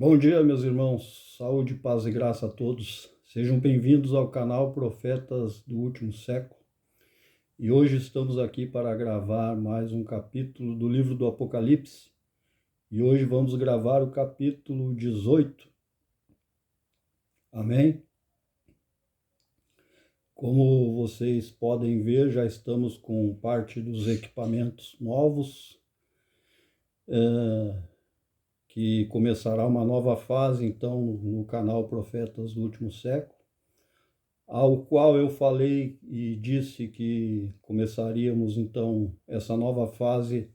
Bom dia, meus irmãos. Saúde, paz e graça a todos. Sejam bem-vindos ao canal Profetas do Último Século. E hoje estamos aqui para gravar mais um capítulo do livro do Apocalipse. E hoje vamos gravar o capítulo 18. Amém? Como vocês podem ver, já estamos com parte dos equipamentos novos, que começará uma nova fase, então, no canal Profetas do Último Século, ao qual eu falei e disse que começaríamos, então, essa nova fase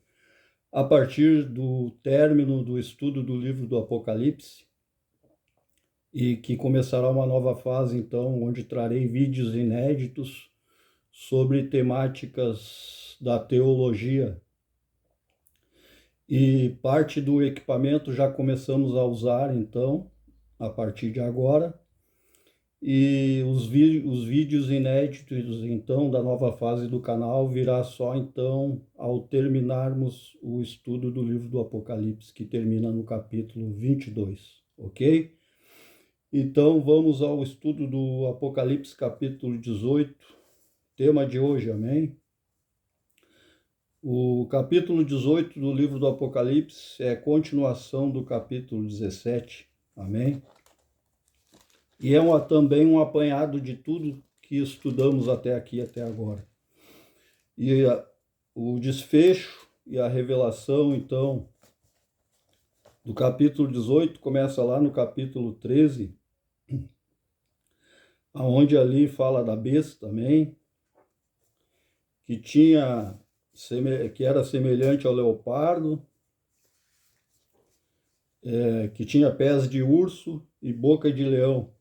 a partir do término do estudo do livro do Apocalipse, e que começará uma nova fase, então, onde trarei vídeos inéditos sobre temáticas da teologia. E parte do equipamento já começamos a usar, então, a partir de agora. E os vídeos inéditos, então, da nova fase do canal virá só, então, ao terminarmos o estudo do livro do Apocalipse, que termina no capítulo 22, ok? Então, vamos ao estudo do Apocalipse, capítulo 18, tema de hoje, amém? O capítulo 18 do livro do Apocalipse é continuação do capítulo 17, amém? E é também um apanhado de tudo que estudamos até aqui, até agora. E o desfecho e a revelação, então, do capítulo 18 começa lá no capítulo 13, onde ali fala da besta também, que era semelhante ao leopardo, que tinha pés de urso e boca de leão,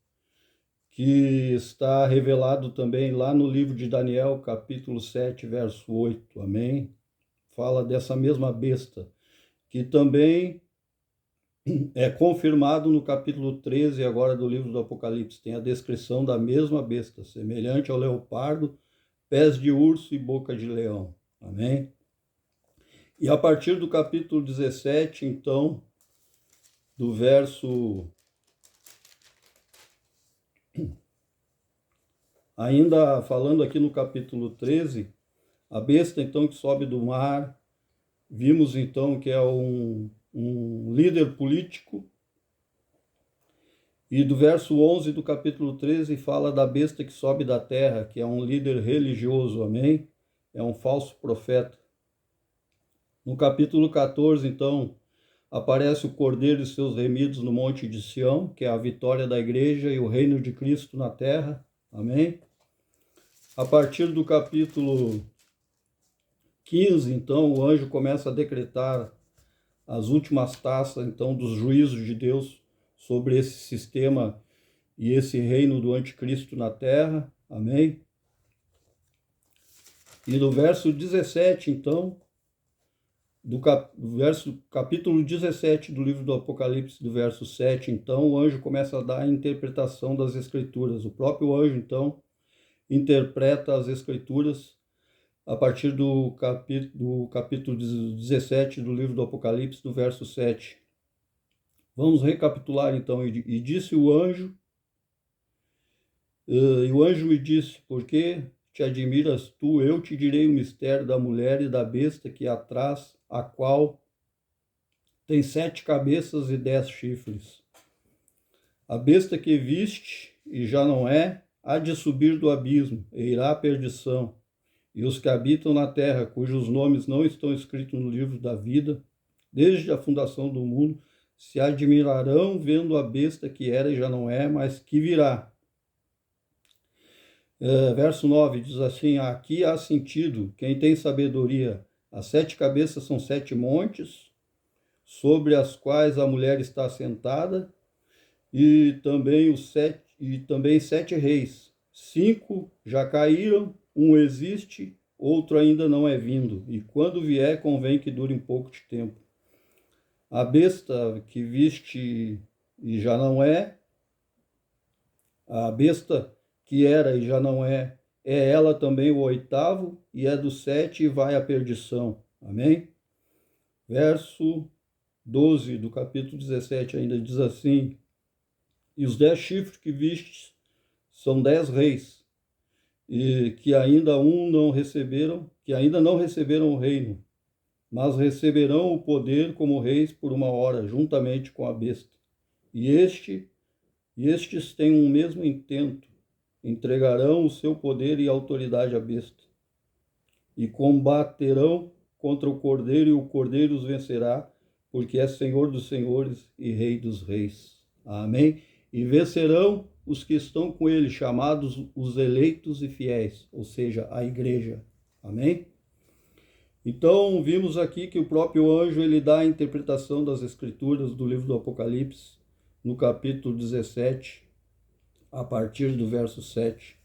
que está revelado também lá no livro de Daniel, capítulo 7, verso 8, amém? Fala dessa mesma besta, que também é confirmado no capítulo 13 agora do livro do Apocalipse. Tem a descrição da mesma besta, semelhante ao leopardo, pés de urso e boca de leão, amém? E a partir do capítulo 17, então, do verso... Ainda falando aqui no capítulo 13, a besta, então, que sobe do mar, vimos, então, que é um líder político, e do verso 11 do capítulo 13 fala da besta que sobe da terra, que é um líder religioso, amém? É um falso profeta. No capítulo 14, então, aparece o Cordeiro e seus remidos no Monte de Sião, que é a vitória da igreja e o reino de Cristo na terra, amém? A partir do capítulo 15, então, o anjo começa a decretar as últimas taças, então, dos juízos de Deus sobre esse sistema e esse reino do anticristo na terra, amém? E no verso 17, então, capítulo 17 do livro do Apocalipse, do verso 7, então, o anjo começa a dar a interpretação das escrituras. O próprio anjo, então, interpreta as escrituras a partir do capítulo 17 do livro do Apocalipse, do verso 7. Vamos recapitular, então. E disse o anjo, e o anjo me disse, por que te admiras tu? Eu te direi o mistério da mulher e da besta que atrás, a qual tem 7 cabeças e 10 chifres. A besta que viste e já não é, há de subir do abismo, e irá à perdição. E os que habitam na terra, cujos nomes não estão escritos no livro da vida, desde a fundação do mundo, se admirarão vendo a besta que era e já não é, mas que virá. Verso 9 diz assim: aqui há sentido, quem tem sabedoria, as 7 cabeças são 7 montes, sobre as quais a mulher está sentada, e também 7 reis. 5 já caíram, um existe, outro ainda não é vindo, e quando vier convém que dure um pouco de tempo. A besta que viste e já não é, a besta que era e já não é ela também o 8º, e é do 7 e vai à perdição. Amém? Verso 12 do capítulo 17 ainda diz assim: e os 10 chifres que vistes são 10 reis, e que ainda não receberam o reino, mas receberão o poder como reis por uma hora, juntamente com a besta. E estes têm um mesmo intento, entregarão o seu poder e autoridade à besta, e combaterão contra o Cordeiro, e o Cordeiro os vencerá, porque é Senhor dos senhores e Rei dos reis. Amém? E vencerão os que estão com ele, chamados os eleitos e fiéis, ou seja, a igreja. Amém? Então, vimos aqui que o próprio anjo ele dá a interpretação das escrituras do livro do Apocalipse, no capítulo 17, a partir do verso 7.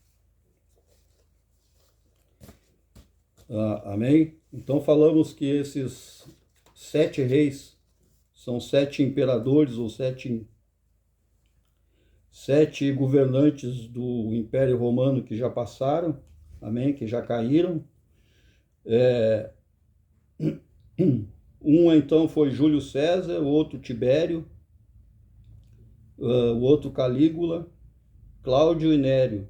Amém? Então falamos que esses 7 reis são 7 imperadores ou sete governantes do Império Romano que já passaram, amém? Que já caíram. Um então foi Júlio César, o outro Tibério, o outro Calígula, Cláudio e Nério.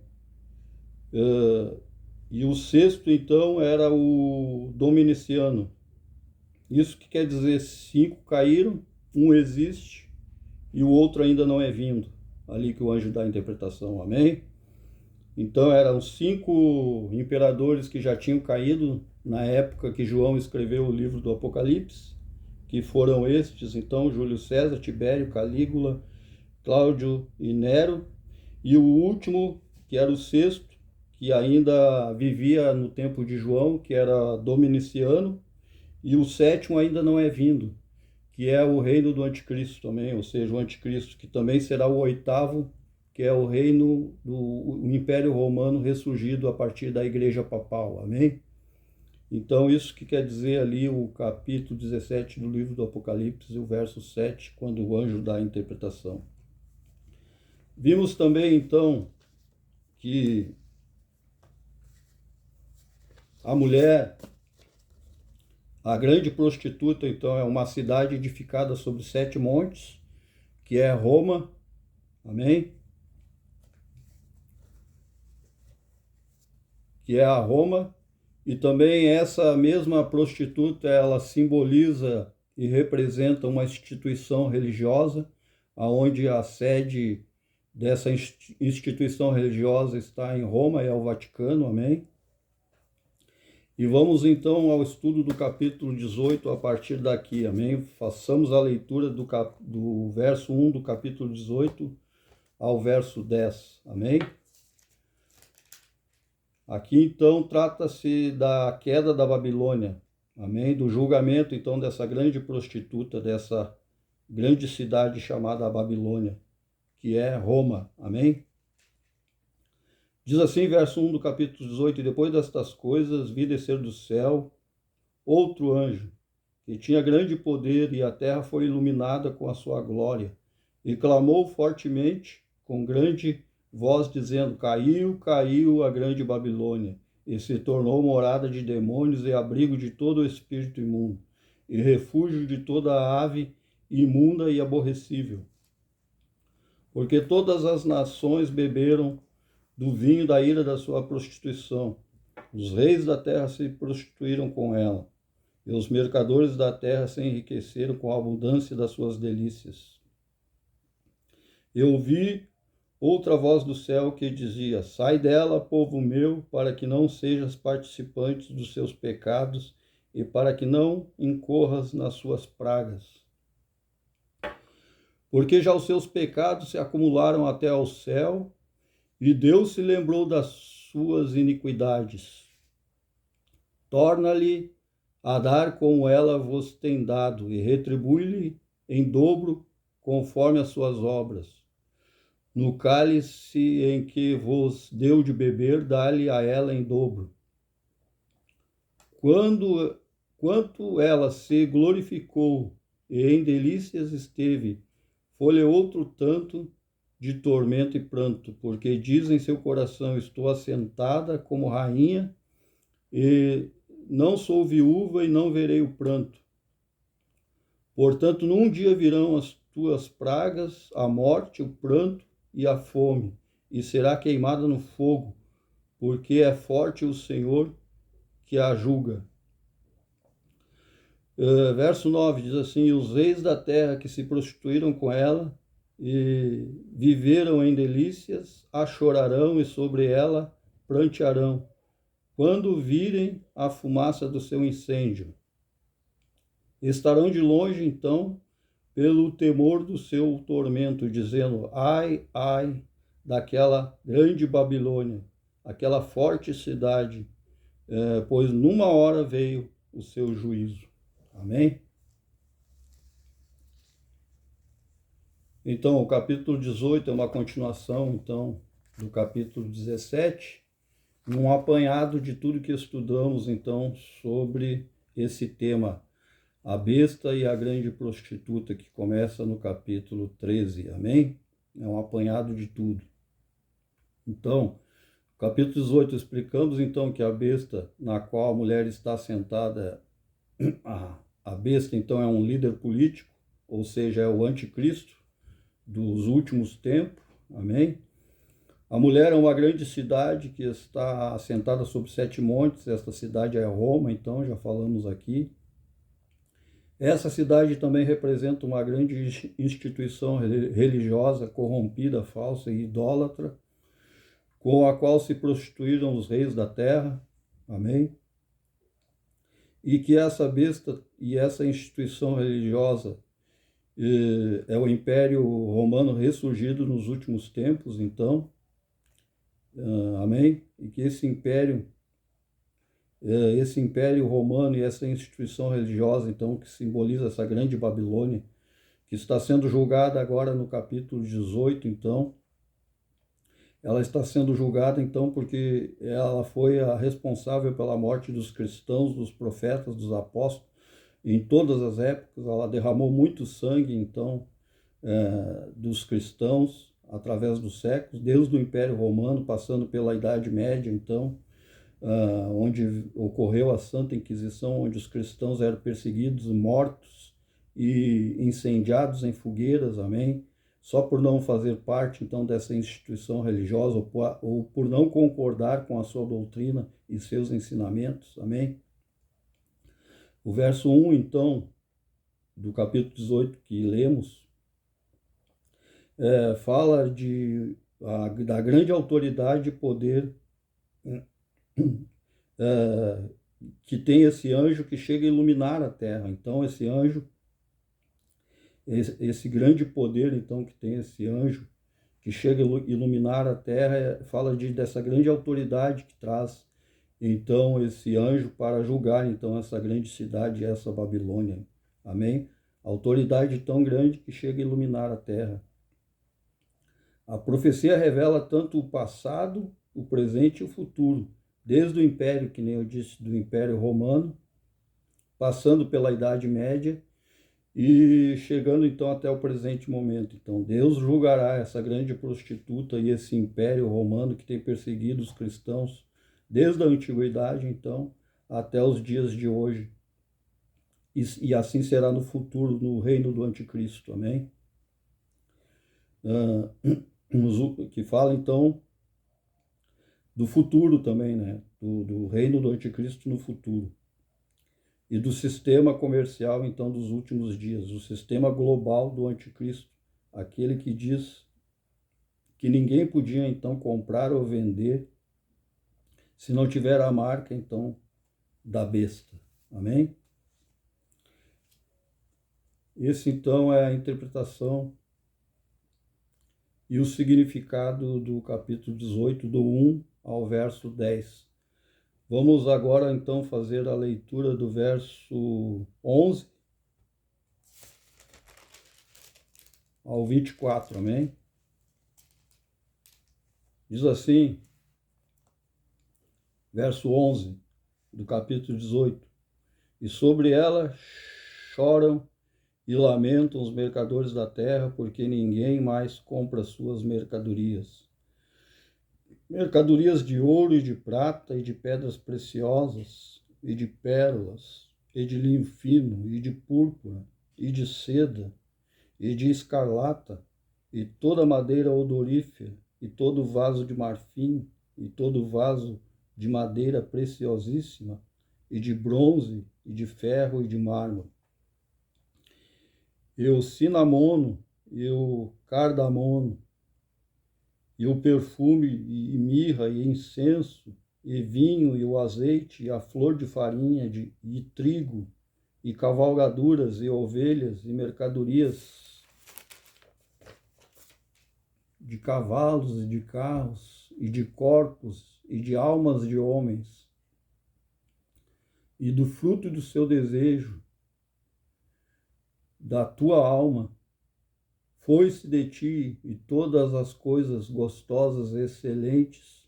E o sexto, então, era o Dominiciano. Isso que quer dizer 5 caíram, um existe e o outro ainda não é vindo. Ali que o anjo dá a interpretação, amém? Então eram 5 imperadores que já tinham caído na época que João escreveu o livro do Apocalipse, que foram estes, então, Júlio César, Tibério, Calígula, Cláudio e Nero. E o último, que era o sexto, que ainda vivia no tempo de João, que era Dominiciano, e o sétimo ainda não é vindo, que é o reino do anticristo também, ou seja, o anticristo, que também será o oitavo, que é o reino do Império Romano ressurgido a partir da Igreja Papal, amém? Então isso que quer dizer ali o capítulo 17 do livro do Apocalipse, o verso 7, quando o anjo dá a interpretação. Vimos também então que a mulher, a grande prostituta, então, é uma cidade edificada sobre 7 montes, que é Roma, amém? Que é a Roma, e também essa mesma prostituta, ela simboliza e representa uma instituição religiosa, aonde a sede dessa instituição religiosa está em Roma, é o Vaticano, amém? E vamos então ao estudo do capítulo 18 a partir daqui, amém? Façamos a leitura do verso 1 do capítulo 18 ao verso 10, amém? Aqui então trata-se da queda da Babilônia, amém? Do julgamento então dessa grande prostituta, dessa grande cidade chamada Babilônia, que é Roma, amém? Diz assim, verso 1 do capítulo 18: e depois destas coisas vi descer do céu outro anjo, que tinha grande poder, e a terra foi iluminada com a sua glória. E clamou fortemente, com grande voz, dizendo: caiu, caiu a grande Babilônia, e se tornou morada de demônios e abrigo de todo o espírito imundo, e refúgio de toda a ave imunda e aborrecível. Porque todas as nações beberam do vinho da ira da sua prostituição. Os reis da terra se prostituíram com ela, e os mercadores da terra se enriqueceram com a abundância das suas delícias. Eu ouvi outra voz do céu que dizia: sai dela, povo meu, para que não sejas participante dos seus pecados e para que não incorras nas suas pragas. Porque já os seus pecados se acumularam até ao céu, e Deus se lembrou das suas iniquidades. Torna-lhe a dar como ela vos tem dado, e retribui-lhe em dobro conforme as suas obras. No cálice em que vos deu de beber, dá-lhe a ela em dobro. Quanto ela se glorificou e em delícias esteve, foi-lhe outro tanto de tormento e pranto, porque diz em seu coração: estou assentada como rainha, e não sou viúva e não verei o pranto. Portanto, num dia virão as tuas pragas, a morte, o pranto e a fome, e será queimada no fogo, porque é forte o Senhor que a julga. Verso 9 diz assim: e os reis da terra que se prostituíram com ela e viveram em delícias, a chorarão e sobre ela prantearão, quando virem a fumaça do seu incêndio. Estarão de longe, então, pelo temor do seu tormento, dizendo: ai, ai, daquela grande Babilônia, aquela forte cidade, pois numa hora veio o seu juízo. Amém? Então, o capítulo 18 é uma continuação, então, do capítulo 17, um apanhado de tudo que estudamos, então, sobre esse tema, a besta e a grande prostituta, que começa no capítulo 13, amém? É um apanhado de tudo. Então, no capítulo 18, explicamos, então, que a besta na qual a mulher está sentada, a besta, então, é um líder político, ou seja, é o anticristo dos últimos tempos, amém? A mulher é uma grande cidade que está assentada sobre 7 montes, esta cidade é Roma, então, já falamos aqui. Essa cidade também representa uma grande instituição religiosa corrompida, falsa e idólatra, com a qual se prostituíram os reis da terra, amém? E que essa besta e essa instituição religiosa é o Império Romano ressurgido nos últimos tempos, então, amém? E que esse Império Romano e essa instituição religiosa, então, que simboliza essa grande Babilônia, que está sendo julgada agora no capítulo 18, então, ela está sendo julgada, então, porque ela foi a responsável pela morte dos cristãos, dos profetas, dos apóstolos, em todas as épocas. Ela derramou muito sangue, então, dos cristãos, através dos séculos, desde o Império Romano, passando pela Idade Média, então, onde ocorreu a Santa Inquisição, onde os cristãos eram perseguidos, mortos e incendiados em fogueiras, amém? Só por não fazer parte, então, dessa instituição religiosa ou por não concordar com a sua doutrina e seus ensinamentos, amém? O verso 1, então, do capítulo 18 que lemos, fala da grande autoridade e poder que tem esse anjo que chega a iluminar a terra. Então, esse anjo, esse grande poder, então, que tem esse anjo que chega a iluminar a terra, fala dessa grande autoridade que traz, então, esse anjo para julgar, então, essa grande cidade, essa Babilônia. Amém? Autoridade tão grande que chega a iluminar a terra. A profecia revela tanto o passado, o presente e o futuro, desde o Império, que nem eu disse, do Império Romano, passando pela Idade Média e chegando então até o presente momento. Então, Deus julgará essa grande prostituta e esse Império Romano que tem perseguido os cristãos desde a antiguidade, então, até os dias de hoje. E assim será no futuro, no reino do anticristo, amém? Que fala, então, do futuro também, né? Do reino do anticristo no futuro. E do sistema comercial, então, dos últimos dias, o sistema global do anticristo, aquele que diz que ninguém podia, então, comprar ou vender se não tiver a marca, então, da besta. Amém? Esse, então, é a interpretação e o significado do capítulo 18, do 1 ao verso 10. Vamos agora, então, fazer a leitura do verso 11 ao 24, amém? Diz assim, verso 11 do capítulo 18: e sobre ela choram e lamentam os mercadores da terra, porque ninguém mais compra suas mercadorias. Mercadorias de ouro e de prata e de pedras preciosas e de pérolas e de linho fino e de púrpura e de seda, e de escarlata, e toda madeira odorífera, e todo vaso de marfim, e todo vaso de madeira preciosíssima, e de bronze, e de ferro, e de mármore. E o cinamono, e o cardamomo, e o perfume, e mirra, e incenso, e vinho, e o azeite, e a flor de farinha, e trigo, e cavalgaduras, e ovelhas, e mercadorias de cavalos, e de carros, e de corpos, e de almas de homens, e do fruto do seu desejo, da tua alma, foi-se de ti, e todas as coisas gostosas e excelentes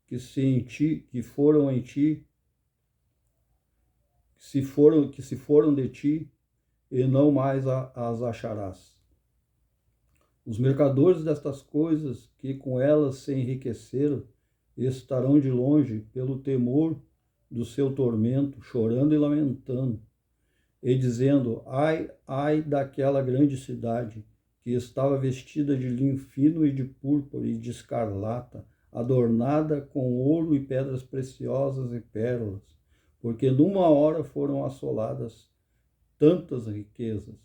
que foram em ti, que se foram de ti, e não mais as acharás. Os mercadores destas coisas, que com elas se enriqueceram, estarão de longe pelo temor do seu tormento, chorando e lamentando, e dizendo: ai, ai daquela grande cidade, que estava vestida de linho fino e de púrpura e de escarlata, adornada com ouro e pedras preciosas e pérolas, porque numa hora foram assoladas tantas riquezas.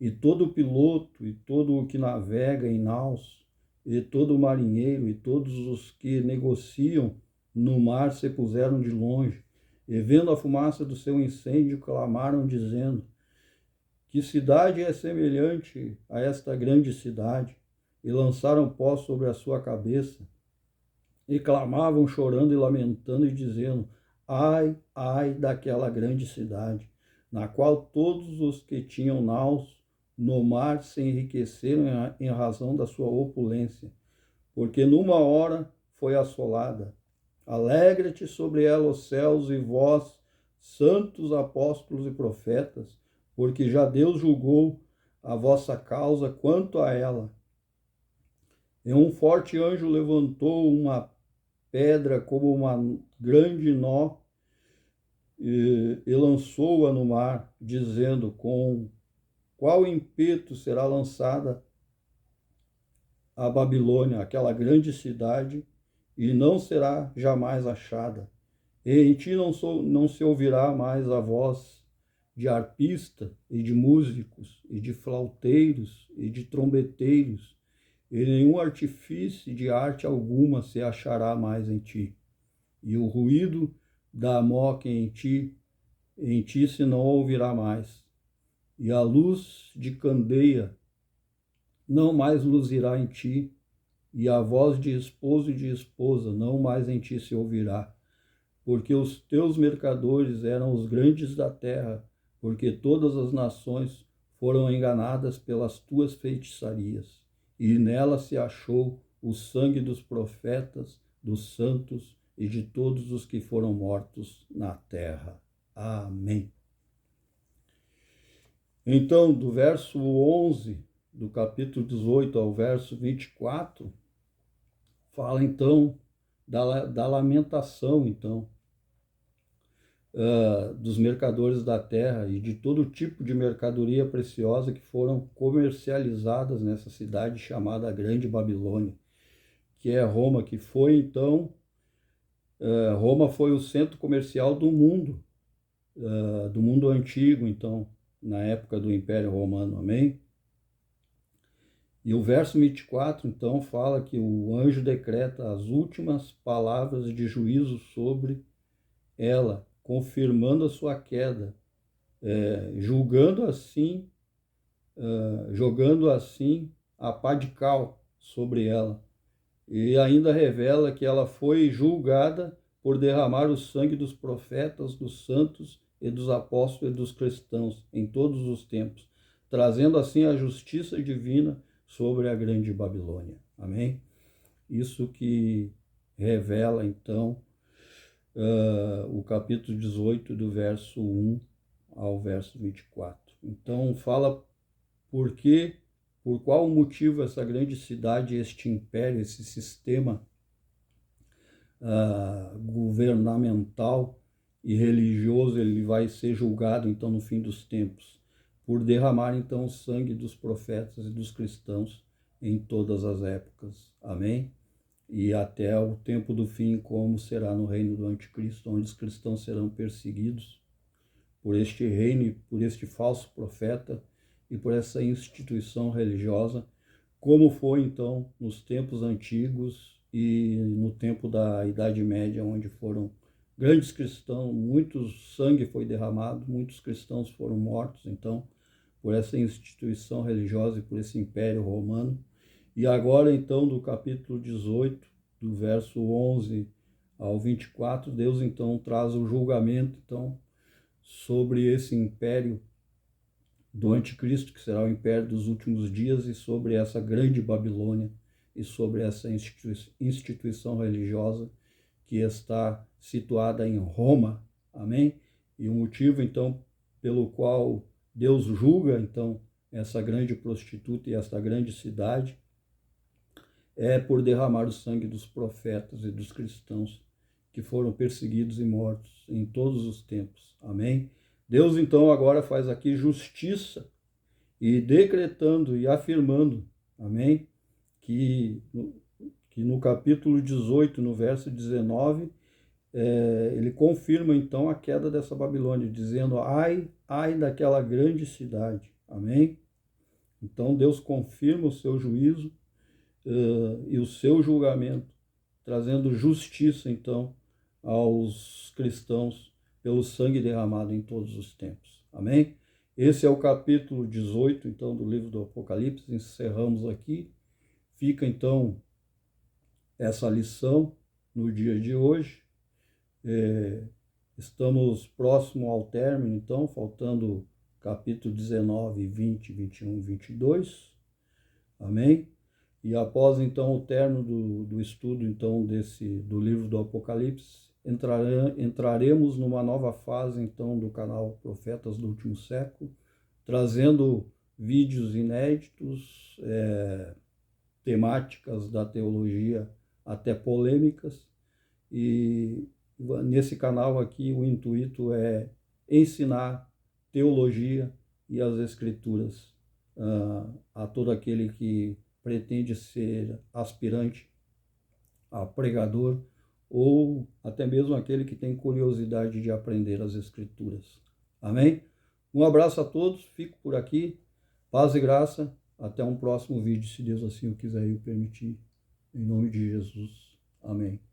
E todo piloto, e todo o que navega em naus, e todo marinheiro, e todos os que negociam no mar se puseram de longe, e vendo a fumaça do seu incêndio, clamaram, dizendo: que cidade é semelhante a esta grande cidade? E lançaram pó sobre a sua cabeça, e clamavam, chorando e lamentando, e dizendo: ai, ai daquela grande cidade, na qual todos os que tinham naus no mar se enriqueceram em razão da sua opulência, porque numa hora foi assolada. Alegra-te sobre ela os céus, e vós, santos apóstolos e profetas, porque já Deus julgou a vossa causa quanto a ela. E um forte anjo levantou uma pedra como uma grande nó e lançou-a no mar, dizendo: com qual ímpeto será lançada a Babilônia, aquela grande cidade, e não será jamais achada. E em ti não se ouvirá mais a voz de arpista, e de músicos, e de flauteiros, e de trombeteiros, e nenhum artifício de arte alguma se achará mais em ti. E o ruído da moque em ti se não ouvirá mais. E a luz de candeia não mais luzirá em ti, e a voz de esposo e de esposa não mais em ti se ouvirá, porque os teus mercadores eram os grandes da terra, porque todas as nações foram enganadas pelas tuas feitiçarias, e nela se achou o sangue dos profetas, dos santos e de todos os que foram mortos na terra. Amém. Então, do verso 11 do capítulo 18 ao verso 24, fala então da lamentação, então, dos mercadores da terra e de todo tipo de mercadoria preciosa que foram comercializadas nessa cidade chamada Grande Babilônia, que é Roma, que foi então, Roma foi o centro comercial do mundo antigo, então, na época do Império Romano, amém? E o verso 24, então, fala que o anjo decreta as últimas palavras de juízo sobre ela, confirmando a sua queda, jogando assim a pá de cal sobre ela. E ainda revela que ela foi julgada por derramar o sangue dos profetas, dos santos e dos apóstolos e dos cristãos em todos os tempos, trazendo assim a justiça divina sobre a grande Babilônia. Amém? Isso que revela, então, o capítulo 18, do verso 1 ao verso 24. Então, fala por qual motivo essa grande cidade, este império, esse sistema governamental e religioso, ele vai ser julgado então no fim dos tempos, por derramar então o sangue dos profetas e dos cristãos em todas as épocas. Amém? E até o tempo do fim, como será no reino do anticristo, onde os cristãos serão perseguidos por este reino e por este falso profeta e por essa instituição religiosa, como foi então nos tempos antigos e no tempo da Idade Média, onde foram grandes cristãos, muito sangue foi derramado, muitos cristãos foram mortos, então, por essa instituição religiosa e por esse império romano. E agora, então, do capítulo 18, do verso 11 ao 24, Deus, então, traz o julgamento, então, sobre esse império do anticristo, que será o império dos últimos dias, e sobre essa grande Babilônia, e sobre essa instituição religiosa que está situada em Roma. Amém? E o motivo, então, pelo qual Deus julga, então, essa grande prostituta e esta grande cidade, é por derramar o sangue dos profetas e dos cristãos que foram perseguidos e mortos em todos os tempos. Amém? Deus, então, agora faz aqui justiça e decretando e afirmando, amém? Que no capítulo 18, no verso 19, ele confirma, então, a queda dessa Babilônia, dizendo, ai daquela grande cidade, amém? Então, Deus confirma o seu juízo e o seu julgamento, trazendo justiça, então, aos cristãos pelo sangue derramado em todos os tempos. Amém? Esse é o capítulo 18, então, do livro do Apocalipse. Encerramos aqui. Fica, então, essa lição no dia de hoje. Estamos próximo ao término, então, faltando capítulo 19, 20, 21, 22. Amém? E após, então, o término do estudo, então, do livro do Apocalipse, entraremos numa nova fase, então, do canal Profetas do Último Século, trazendo vídeos inéditos, temáticas da teologia até polêmicas. E nesse canal aqui o intuito é ensinar teologia e as escrituras a todo aquele que pretende ser aspirante a pregador ou até mesmo aquele que tem curiosidade de aprender as escrituras. Amém? Um abraço a todos, fico por aqui, paz e graça, até um próximo vídeo, se Deus assim o quiser e o permitir, em nome de Jesus. Amém.